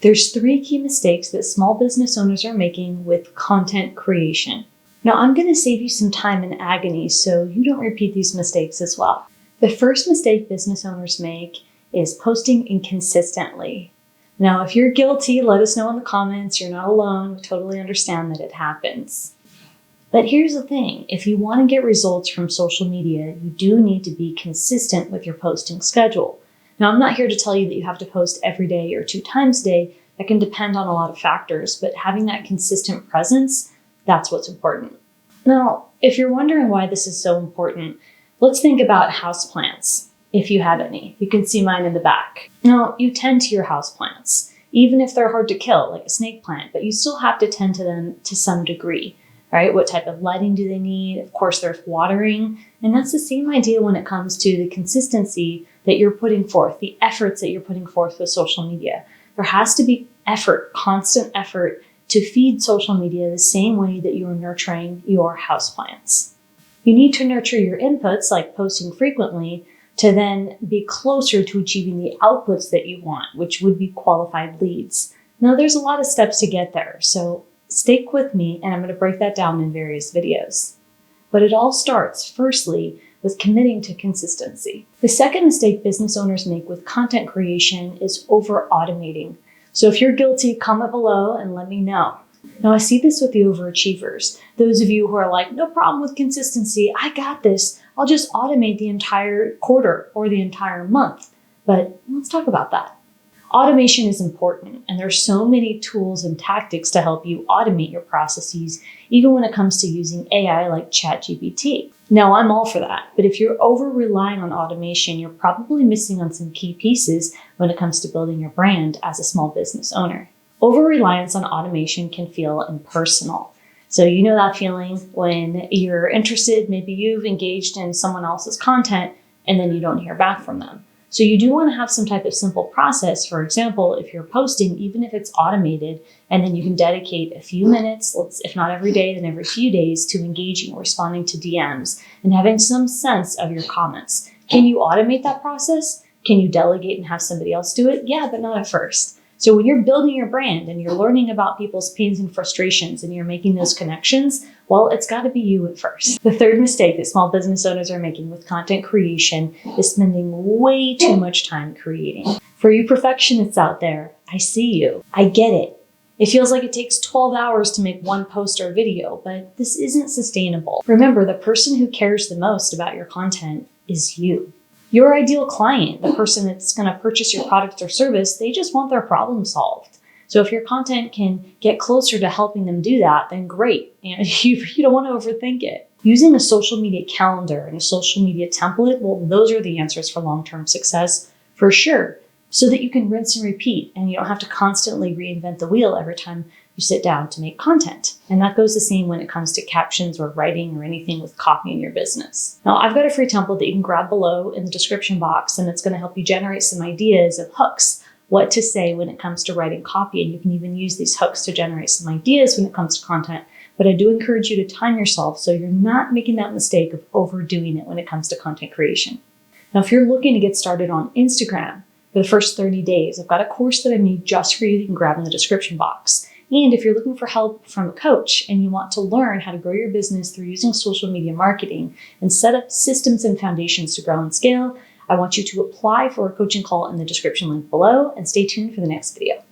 There's 3 key mistakes that small business owners are making with content creation. Now, I'm going to save you some time and agony so you don't repeat these mistakes as well. The first mistake business owners make is posting inconsistently. Now, if you're guilty, let us know in the comments. You're not alone. We totally understand that it happens. But here's the thing. If you want to get results from social media, you do need to be consistent with your posting schedule. Now, I'm not here to tell you that you have to post every day or 2 times a day. That can depend on a lot of factors, but having that consistent presence, that's what's important. Now, if you're wondering why this is so important, let's think about houseplants, if you have any. You can see mine in the back. Now, you tend to your houseplants, even if they're hard to kill, like a snake plant, but you still have to tend to them to some degree, right? What type of lighting do they need? Of course, there's watering. And that's the same idea when it comes to the consistency that you're putting forth, the efforts that you're putting forth with social media. There has to be effort, constant effort to feed social media the same way that you are nurturing your houseplants. You need to nurture your inputs, like posting frequently, to then be closer to achieving the outputs that you want, which would be qualified leads. Now, there's a lot of steps to get there, so stick with me and I'm going to break that down in various videos. But it all starts, firstly, with committing to consistency. The second mistake business owners make with content creation is over-automating. So if you're guilty, comment below and let me know. Now, I see this with the overachievers. Those of you who are like, no problem with consistency, I got this. I'll just automate the entire quarter or the entire month. But let's talk about that. Automation is important, and there's so many tools and tactics to help you automate your processes, even when it comes to using AI like ChatGPT. Now, I'm all for that, but if you're over-relying on automation, you're probably missing on some key pieces when it comes to building your brand as a small business owner. Over-reliance on automation can feel impersonal. So you know that feeling when you're interested, maybe you've engaged in someone else's content, and then you don't hear back from them. So you do want to have some type of simple process. For example, if you're posting, even if it's automated, and then you can dedicate a few minutes, if not every day, then every few days, to engaging, responding to DMs, and having some sense of your comments. Can you automate that process? Can you delegate and have somebody else do it? Yeah, but not at first. So when you're building your brand and you're learning about people's pains and frustrations and you're making those connections, well, it's got to be you at first. The third mistake that small business owners are making with content creation is spending way too much time creating. For you perfectionists out there, I see you. I get it. It feels like it takes 12 hours to make one post or video, but this isn't sustainable. Remember, the person who cares the most about your content is you. Your ideal client, the person that's going to purchase your product or service, they just want their problem solved. So if your content can get closer to helping them do that, then great. And you don't want to overthink it. Using a social media calendar and a social media template, well, those are the answers for long-term success for sure, so that you can rinse and repeat and you don't have to constantly reinvent the wheel every time you sit down to make content. And that goes the same when it comes to captions or writing or anything with copy in your business. Now, I've got a free template that you can grab below in the description box, and it's going to help you generate some ideas of hooks, what to say when it comes to writing copy. And you can even use these hooks to generate some ideas when it comes to content. But I do encourage you to time yourself so you're not making that mistake of overdoing it when it comes to content creation. Now, if you're looking to get started on Instagram for the first 30 days, I've got a course that I made just for you that you can grab in the description box. And if you're looking for help from a coach and you want to learn how to grow your business through using social media marketing and set up systems and foundations to grow and scale, I want you to apply for a coaching call in the description link below and stay tuned for the next video.